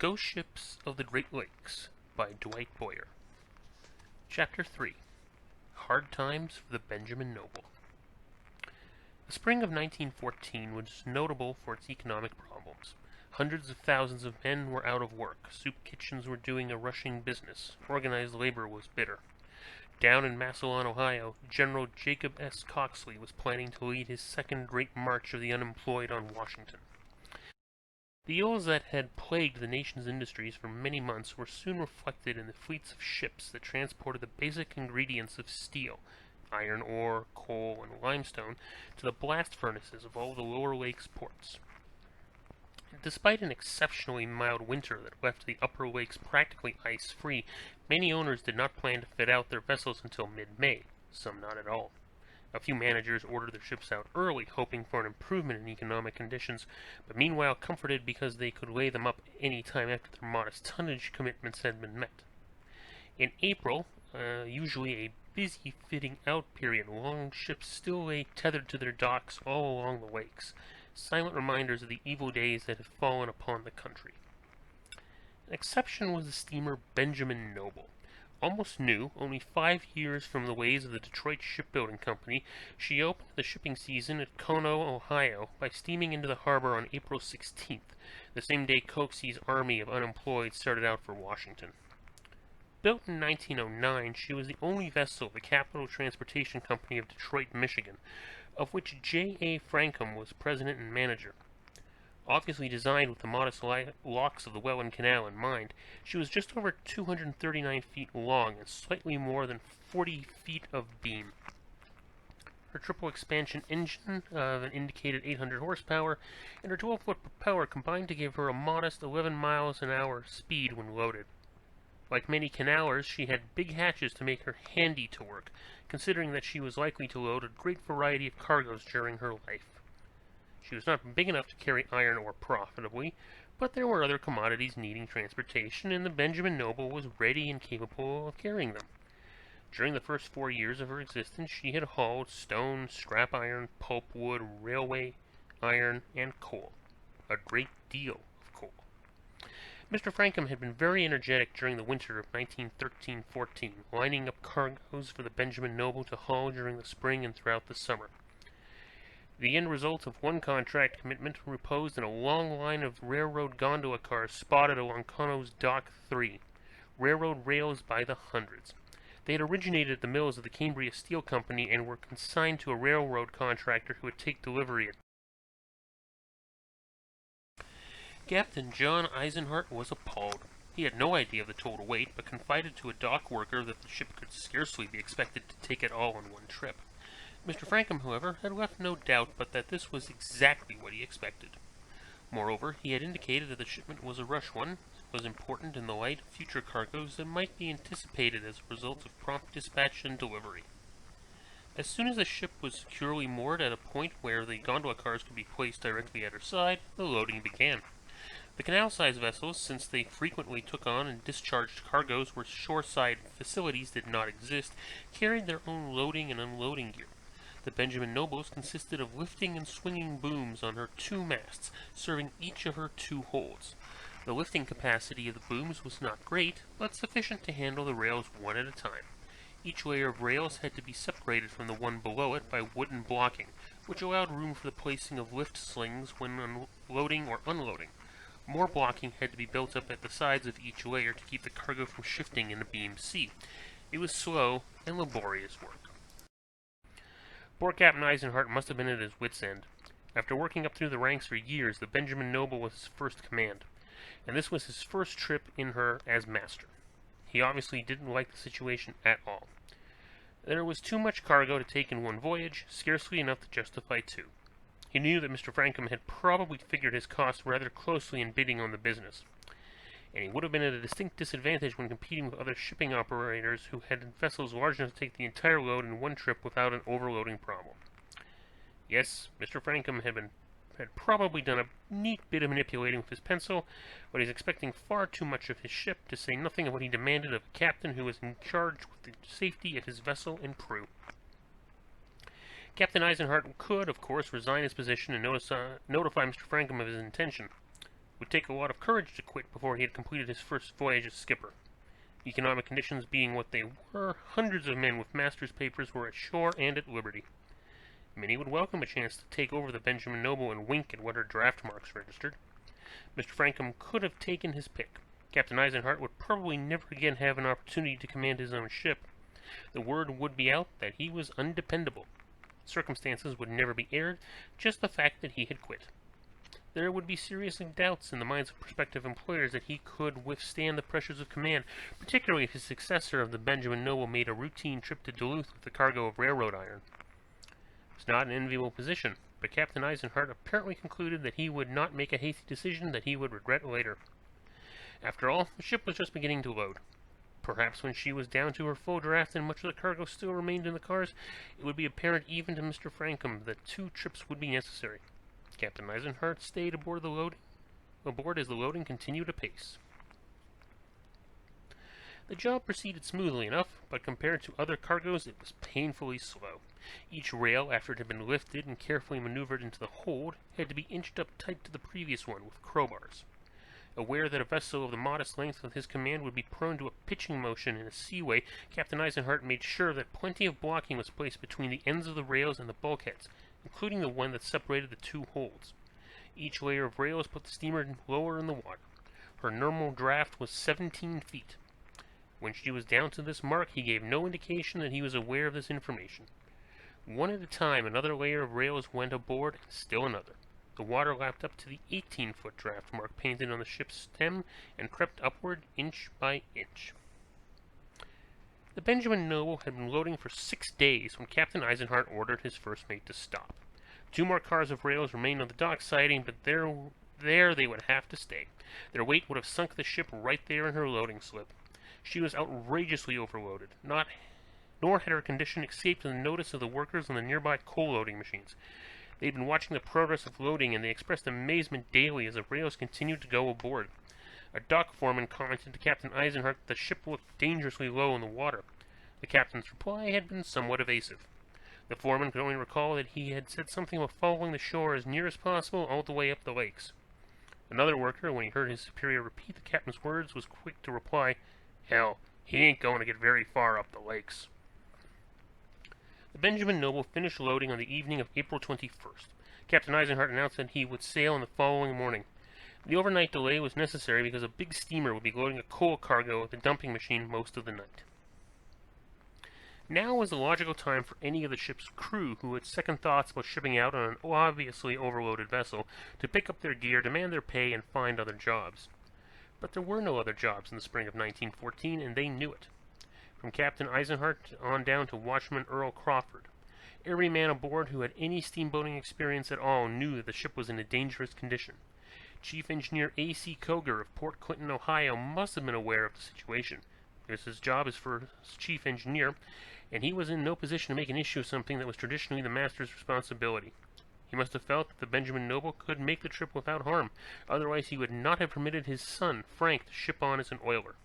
Ghost Ships of the Great Lakes by Dwight Boyer. Chapter 3 Hard Times for the Benjamin Noble. The spring of 1914 was notable for its economic problems. Hundreds of thousands of men were out of work, soup kitchens were doing a rushing business, organized labor was bitter. Down in Massillon, Ohio, General Jacob S. Coxley was planning to lead his second great march of the unemployed on Washington. The ills that had plagued the nation's industries for many months were soon reflected in the fleets of ships that transported the basic ingredients of steel, iron ore, coal, and limestone, to the blast furnaces of all the lower lakes ports. Despite an exceptionally mild winter that left the upper lakes practically ice-free, many owners did not plan to fit out their vessels until mid-May, some not at all. A few managers ordered their ships out early, hoping for an improvement in economic conditions, but meanwhile comforted because they could lay them up any time after their modest tonnage commitments had been met. In April, usually a busy fitting out period, long ships still lay tethered to their docks all along the lakes, silent reminders of the evil days that had fallen upon the country. An exception was the steamer Benjamin Noble. Almost new, only 5 years from the ways of the Detroit Shipbuilding Company, she opened the shipping season at Kono, Ohio, by steaming into the harbor on April 16th, the same day Coxey's army of unemployed started out for Washington. Built in 1909, she was the only vessel of the Capital Transportation Company of Detroit, Michigan, of which J.A. Frankham was president and manager. Obviously designed with the modest locks of the Welland Canal in mind, she was just over 239 feet long and slightly more than 40 feet of beam. Her triple expansion engine of an indicated 800 horsepower and her 12-foot propeller combined to give her a modest 11 miles an hour speed when loaded. Like many canalers, she had big hatches to make her handy to work, considering that she was likely to load a great variety of cargoes during her life. She was not big enough to carry iron ore profitably, but there were other commodities needing transportation, and the Benjamin Noble was ready and capable of carrying them. During the first 4 years of her existence, she had hauled stone, scrap iron, pulpwood, railway, iron, and coal. A great deal of coal. Mr. Frankham had been very energetic during the winter of 1913-14, lining up cargoes for the Benjamin Noble to haul during the spring and throughout the summer. The end result of one contract commitment reposed in a long line of railroad gondola cars spotted along Kono's Dock 3, railroad rails by the hundreds. They had originated at the mills of the Cambria Steel Company and were consigned to a railroad contractor who would take delivery at. Captain John Eisenhart was appalled. He had no idea of the total weight, but confided to a dock worker that the ship could scarcely be expected to take it all on one trip. Mr. Frankham, however, had left no doubt but that this was exactly what he expected. Moreover, he had indicated that the shipment was a rush one, was important in the light of future cargoes that might be anticipated as a result of prompt dispatch and delivery. As soon as the ship was securely moored at a point where the gondola cars could be placed directly at her side, the loading began. The canal-sized vessels, since they frequently took on and discharged cargoes where shoreside facilities did not exist, carried their own loading and unloading gear. The Benjamin Nobles consisted of lifting and swinging booms on her 2 masts, serving each of her 2 holds. The lifting capacity of the booms was not great, but sufficient to handle the rails one at a time. Each layer of rails had to be separated from the one below it by wooden blocking, which allowed room for the placing of lift slings when loading or unloading. More blocking had to be built up at the sides of each layer to keep the cargo from shifting in the beam C. It was slow and laborious work. Poor Captain Eisenhart must have been at his wits' end. After working up through the ranks for years, the Benjamin Noble was his first command, and this was his first trip in her as master. He obviously didn't like the situation at all. There was too much cargo to take in one voyage, scarcely enough to justify 2. He knew that Mr. Frankham had probably figured his costs rather closely in bidding on the business, and he would have been at a distinct disadvantage when competing with other shipping operators who had vessels large enough to take the entire load in one trip without an overloading problem. Yes, Mr. Frankham had probably done a neat bit of manipulating with his pencil, but he's expecting far too much of his ship, to say nothing of what he demanded of a captain who was in charge with the safety of his vessel and crew. Captain Eisenhart could, of course, resign his position and notify Mr. Frankham of his intention. It would take a lot of courage to quit before he had completed his first voyage as skipper. Economic conditions being what they were, hundreds of men with master's papers were ashore and at liberty. Many would welcome a chance to take over the Benjamin Noble and wink at what her draft marks registered. Mr. Frankham could have taken his pick. Captain Eisenhart would probably never again have an opportunity to command his own ship. The word would be out that he was undependable. Circumstances would never be aired, just the fact that he had quit. There would be serious doubts in the minds of prospective employers that he could withstand the pressures of command, particularly if his successor of the Benjamin Noble made a routine trip to Duluth with a cargo of railroad iron. It was not an enviable position, but Captain Eisenhart apparently concluded that he would not make a hasty decision that he would regret later. After all, the ship was just beginning to load. Perhaps when she was down to her full draft and much of the cargo still remained in the cars, it would be apparent even to Mr. Frankham that 2 trips would be necessary. Captain Eisenhart stayed aboard as the loading continued apace. The job proceeded smoothly enough, but compared to other cargoes, it was painfully slow. Each rail, after it had been lifted and carefully maneuvered into the hold, had to be inched up tight to the previous one with crowbars. Aware that a vessel of the modest length of his command would be prone to a pitching motion in a seaway, Captain Eisenhart made sure that plenty of blocking was placed between the ends of the rails and the bulkheads, including the one that separated the 2 holds. Each layer of rails put the steamer lower in the water. Her normal draft was 17 feet. When she was down to this mark, he gave no indication that he was aware of this information. One at a time, another layer of rails went aboard, and still another. The water lapped up to the 18-foot draft mark painted on the ship's stem and crept upward inch by inch. The Benjamin Noble had been loading for 6 days when Captain Eisenhart ordered his first mate to stop. 2 more cars of rails remained on the dock siding, but there they would have to stay. Their weight would have sunk the ship right there in her loading slip. She was outrageously overloaded. Nor had her condition escaped the notice of the workers on the nearby coal loading machines. They had been watching the progress of loading, and they expressed amazement daily as the rails continued to go aboard. A dock foreman commented to Captain Eisenhart that the ship looked dangerously low in the water. The captain's reply had been somewhat evasive. The foreman could only recall that he had said something about following the shore as near as possible all the way up the lakes. Another worker, when he heard his superior repeat the captain's words, was quick to reply, "Hell, he ain't going to get very far up the lakes." The Benjamin Noble finished loading on the evening of April 21st. Captain Eisenhart announced that he would sail on the following morning. The overnight delay was necessary because a big steamer would be loading a coal cargo at the dumping machine most of the night. Now was the logical time for any of the ship's crew who had second thoughts about shipping out on an obviously overloaded vessel to pick up their gear, demand their pay, and find other jobs. But there were no other jobs in the spring of 1914, and they knew it. From Captain Eisenhart on down to Watchman Earl Crawford, every man aboard who had any steamboating experience at all knew that the ship was in a dangerous condition. Chief Engineer A.C. Koger of Port Clinton, Ohio, must have been aware of the situation. It was his job as first chief engineer, and he was in no position to make an issue of something that was traditionally the master's responsibility. He must have felt that the Benjamin Noble could make the trip without harm, otherwise he would not have permitted his son, Frank, to ship on as an oiler.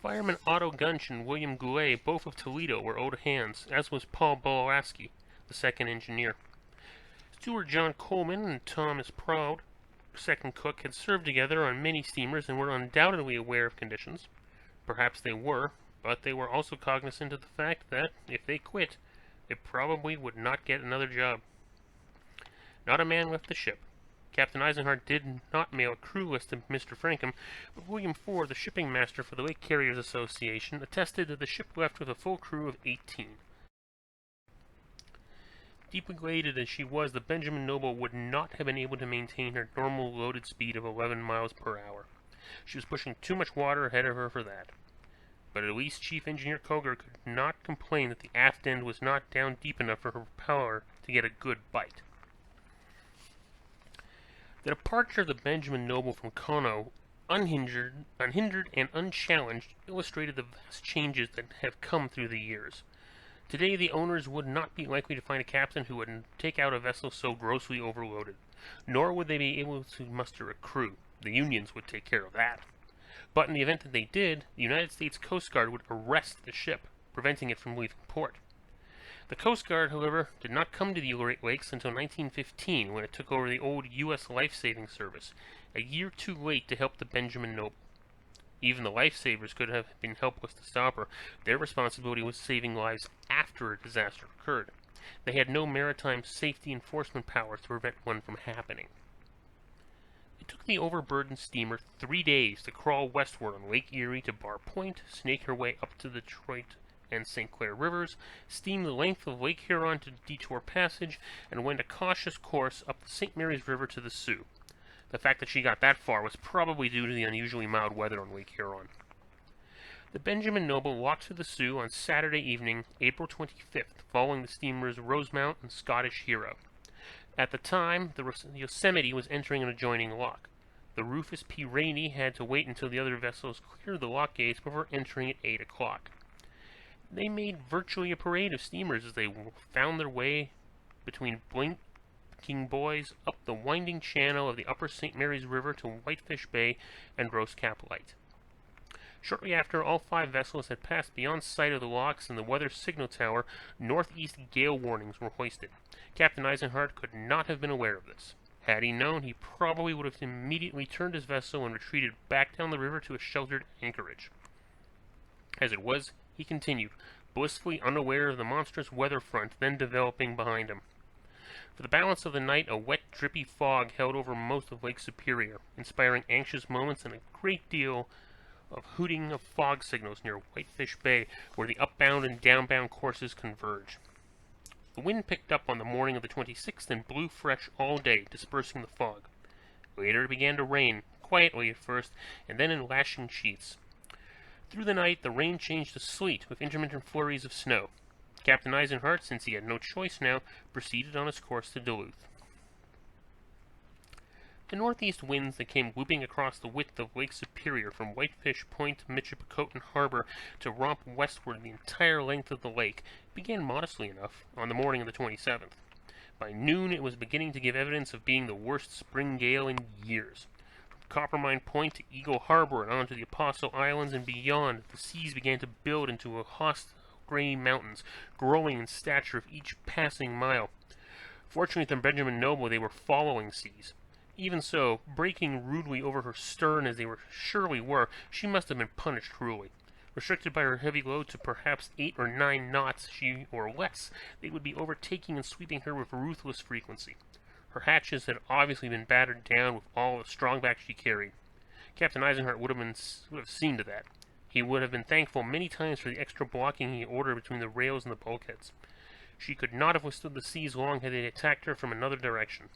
Firemen Otto Gunch and William Goulet, both of Toledo, were old hands, as was Paul Bolowaski, the second engineer. Steward John Coleman and Thomas Proud, second cook, had served together on many steamers and were undoubtedly aware of conditions. Perhaps they were, but they were also cognizant of the fact that, if they quit, they probably would not get another job. Not a man left the ship. Captain Eisenhart did not mail a crew list to Mr. Frankham, but William Ford, the shipping master for the Lake Carriers Association, attested that the ship left with a full crew of 18. Deeply elated as she was, the Benjamin Noble would not have been able to maintain her normal loaded speed of 11 miles per hour. She was pushing too much water ahead of her for that. But at least Chief Engineer Koger could not complain that the aft end was not down deep enough for her propeller to get a good bite. The departure of the Benjamin Noble from Kano, unhindered and unchallenged, illustrated the vast changes that have come through the years. Today the owners would not be likely to find a captain who would take out a vessel so grossly overloaded, nor would they be able to muster a crew. The unions would take care of that. But in the event that they did, the United States Coast Guard would arrest the ship, preventing it from leaving port. The Coast Guard, however, did not come to the Great Lakes until 1915, when it took over the old U.S. Life-Saving Service, a year too late to help the Benjamin Noble. Even the lifesavers could have been helpless to stop her. Their responsibility was saving lives after a disaster occurred. They had no maritime safety enforcement powers to prevent one from happening. It took the overburdened steamer 3 days to crawl westward on Lake Erie to Bar Point, snake her way up to the Detroit and St. Clair rivers, steam the length of Lake Huron to Detour Passage, and went a cautious course up the St. Mary's River to the Sioux. The fact that she got that far was probably due to the unusually mild weather on Lake Huron. The Benjamin Noble walked to the Sioux on Saturday evening, April 25th, following the steamers Rosemount and Scottish Hero. At the time, the Yosemite was entering an adjoining lock. The Rufus P. Rainey had to wait until the other vessels cleared the lock gates before entering at 8 o'clock. They made virtually a parade of steamers as they found their way between blinking buoys up the winding channel of the upper St. Mary's River to Whitefish Bay and Gross Cap Light. Shortly after all 5 vessels had passed beyond sight of the locks and the weather signal tower, northeast gale warnings were hoisted. Captain Eisenhart could not have been aware of this. Had he known, he probably would have immediately turned his vessel and retreated back down the river to a sheltered anchorage. As it was, he continued, blissfully unaware of the monstrous weather front then developing behind him. For the balance of the night, a wet, drippy fog held over most of Lake Superior, inspiring anxious moments and a great deal of hooting of fog signals near Whitefish Bay, where the upbound and downbound courses converge. The wind picked up on the morning of the 26th and blew fresh all day, dispersing the fog. Later it began to rain, quietly at first, and then in lashing sheets. Through the night, the rain changed to sleet, with intermittent flurries of snow. Captain Eisenhart, since he had no choice now, proceeded on his course to Duluth. The northeast winds that came whooping across the width of Lake Superior from Whitefish Point to Michipicoten Harbor to romp westward the entire length of the lake began modestly enough on the morning of the 27th. By noon it was beginning to give evidence of being the worst spring gale in years. Coppermine Point to Eagle Harbor and on to the Apostle Islands and beyond, the seas began to build into a hostile gray mountains, growing in stature of each passing mile. Fortunately for Benjamin Noble, they were following seas. Even so, breaking rudely over her stern as they surely were, she must have been punished cruelly. Restricted by her heavy load to perhaps 8 or 9 knots or less, they would be overtaking and sweeping her with ruthless frequency. Her hatches had obviously been battered down with all the strongback she carried. Captain Eisenhart would have seen to that. He would have been thankful many times for the extra blocking he ordered between the rails and the bulkheads. She could not have withstood the seas long had they attacked her from another direction.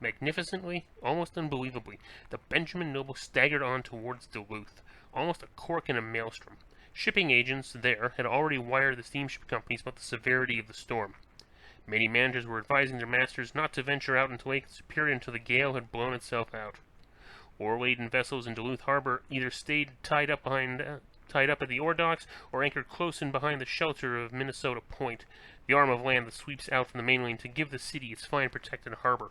Magnificently, almost unbelievably, the Benjamin Noble staggered on towards Duluth, almost a cork in a maelstrom. Shipping agents there had already wired the steamship companies about the severity of the storm. Many managers were advising their masters not to venture out into Lake Superior until the gale had blown itself out. Ore-laden vessels in Duluth Harbor either stayed tied up at the ore docks or anchored close in behind the shelter of Minnesota Point, the arm of land that sweeps out from the mainland to give the city its fine protected harbor.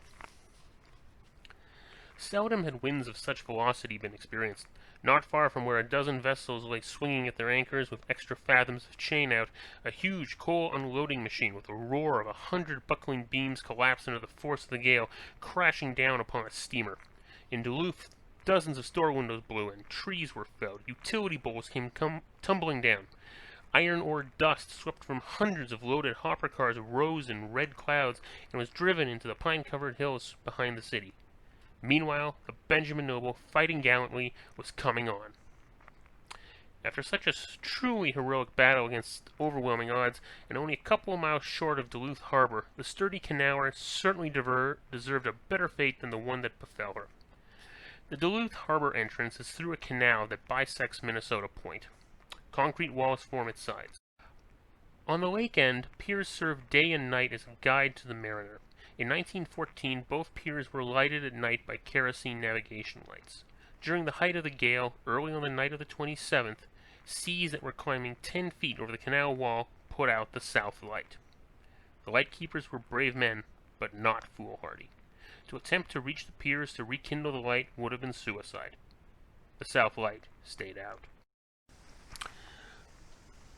Seldom had winds of such velocity been experienced. Not far from where a dozen vessels lay swinging at their anchors with extra fathoms of chain out, a huge coal unloading machine with a roar of 100 buckling beams collapsed under the force of the gale, crashing down upon a steamer. In Duluth, dozens of store windows blew in, trees were felled, utility poles came tumbling down. Iron ore dust swept from hundreds of loaded hopper cars rose in red clouds and was driven into the pine-covered hills behind the city. Meanwhile, the Benjamin Noble, fighting gallantly, was coming on. After such a truly heroic battle against overwhelming odds, and only a couple of miles short of Duluth Harbor, the sturdy canaller certainly deserved a better fate than the one that befell her. The Duluth Harbor entrance is through a canal that bisects Minnesota Point. Concrete walls form its sides. On the lake end, piers serve day and night as a guide to the mariner. In 1914, both piers were lighted at night by kerosene navigation lights. During the height of the gale, early on the night of the 27th, seas that were climbing 10 feet over the canal wall put out the south light. The lightkeepers were brave men, but not foolhardy. To attempt to reach the piers to rekindle the light would have been suicide. The south light stayed out.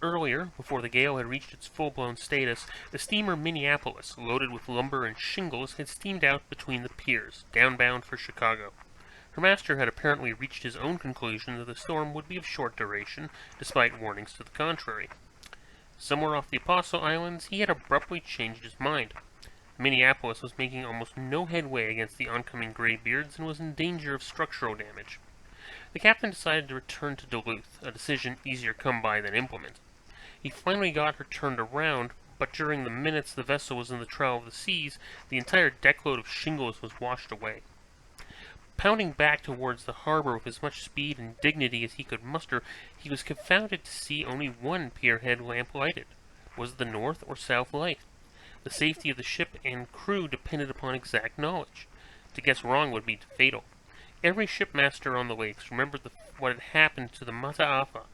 Earlier, before the gale had reached its full-blown status, the steamer Minneapolis, loaded with lumber and shingles, had steamed out between the piers, downbound for Chicago. Her master had apparently reached his own conclusion that the storm would be of short duration, despite warnings to the contrary. Somewhere off the Apostle Islands, he had abruptly changed his mind. Minneapolis was making almost no headway against the oncoming graybeards and was in danger of structural damage. The captain decided to return to Duluth, a decision easier come by than implement. He finally got her turned around, but during the minutes the vessel was in the trough of the seas, the entire deckload of shingles was washed away. Pounding back towards the harbor with as much speed and dignity as he could muster, he was confounded to see only one pierhead lamp lighted. Was it the north or south light? The safety of the ship and crew depended upon exact knowledge. To guess wrong would be fatal. Every shipmaster on the lakes remembered what had happened to the Mataafa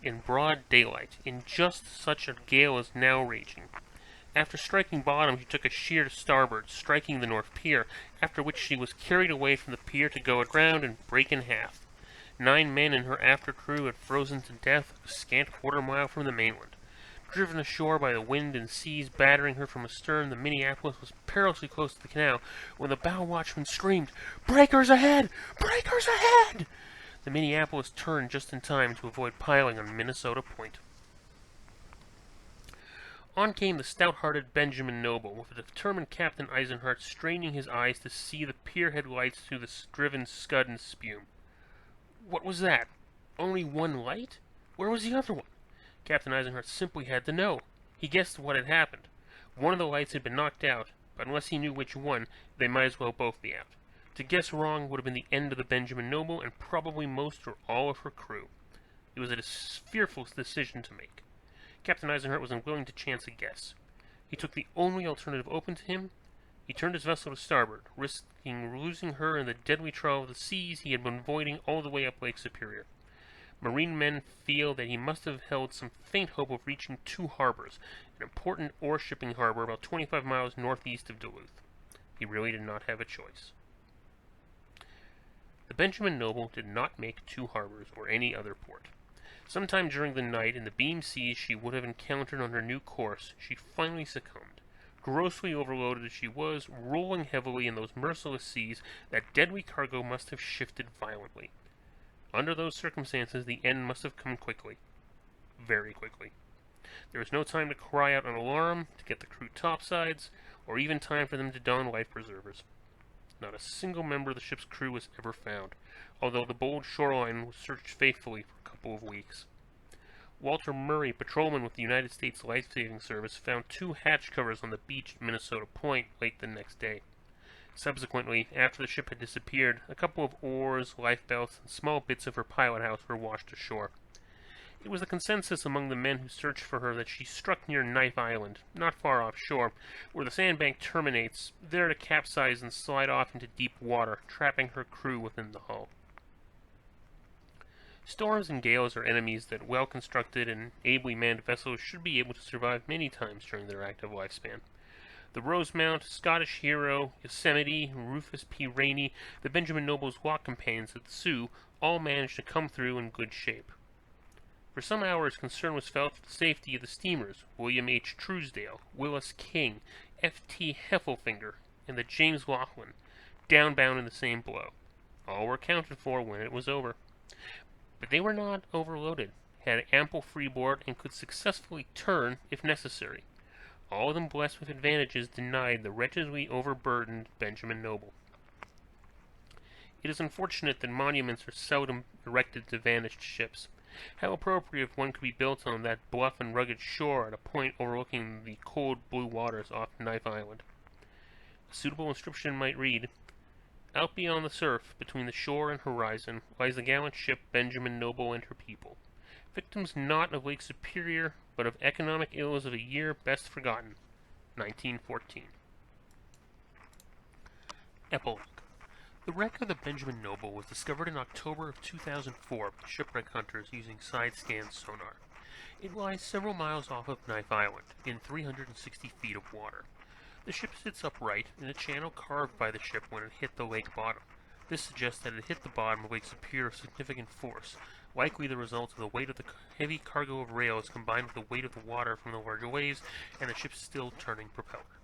in broad daylight, in just such a gale as now raging. After striking bottom, she took a sheer to starboard, striking the north pier, after which she was carried away from the pier to go aground and break in half. 9 men in her after crew had frozen to death a scant quarter-mile from the mainland. Driven ashore by the wind and seas battering her from astern, the Minneapolis was perilously close to the canal when the bow watchman screamed, "Breakers ahead! Breakers ahead!" The Minneapolis turned just in time to avoid piling on Minnesota Point. On came the stout-hearted Benjamin Noble, with the determined Captain Eisenhart straining his eyes to see the pierhead lights through the driven scud and spume. What was that? Only one light? Where was the other one? Captain Eisenhart simply had to know. He guessed what had happened. One of the lights had been knocked out, but unless he knew which one, they might as well both be out. To guess wrong would have been the end of the Benjamin Noble and probably most or all of her crew. It was a fearful decision to make. Captain Eisenhart was unwilling to chance a guess. He took the only alternative open to him. He turned his vessel to starboard, risking losing her in the deadly trough of the seas he had been avoiding all the way up Lake Superior. Marine men feel that he must have held some faint hope of reaching 2 harbors, an important ore-shipping harbor about 25 miles northeast of Duluth. He really did not have a choice. The Benjamin Noble did not make 2 harbors or any other port. Sometime during the night, in the beam seas she would have encountered on her new course, she finally succumbed. Grossly overloaded as she was, rolling heavily in those merciless seas, that deadly cargo must have shifted violently. Under those circumstances, the end must have come quickly. Very quickly. There was no time to cry out an alarm, to get the crew topsides, or even time for them to don life preservers. Not a single member of the ship's crew was ever found, although the bold shoreline was searched faithfully for a couple of weeks. Walter Murray, patrolman with the United States Life-Saving Service, found 2 hatch covers on the beach at Minnesota Point late the next day. Subsequently, after the ship had disappeared, a couple of oars, lifebelts, and small bits of her pilot house were washed ashore. It was the consensus among the men who searched for her that she struck near Knife Island, not far offshore, where the sandbank terminates, there to capsize and slide off into deep water, trapping her crew within the hull. Storms and gales are enemies that well-constructed and ably manned vessels should be able to survive many times during their active lifespan. The Rosemount, Scottish Hero, Yosemite, Rufus P. Rainey, the Benjamin Noble's walk companions at the Sioux all managed to come through in good shape. For some hours concern was felt for the safety of the steamers William H. Truesdale, Willis King, F.T. Heffelfinger, and the James Laughlin, downbound in the same blow. All were accounted for when it was over. But they were not overloaded, had ample freeboard, and could successfully turn if necessary. All of them blessed with advantages denied the wretchedly overburdened Benjamin Noble. It is unfortunate that monuments are seldom erected to vanished ships. How appropriate if one could be built on that bluff and rugged shore at a point overlooking the cold blue waters off Knife Island. A suitable inscription might read, "Out beyond the surf, between the shore and horizon, lies the gallant ship Benjamin Noble and her people. Victims not of Lake Superior, but of economic ills of a year best forgotten, 1914. Epilogue. The wreck of the Benjamin Noble was discovered in October of 2004 by shipwreck hunters using side-scan sonar. It lies several miles off of Knife Island, in 360 feet of water. The ship sits upright in a channel carved by the ship when it hit the lake bottom. This suggests that it hit the bottom of Lake Superior with significant force, likely the result of the weight of the heavy cargo of rails combined with the weight of the water from the larger waves and the ship's still turning propeller.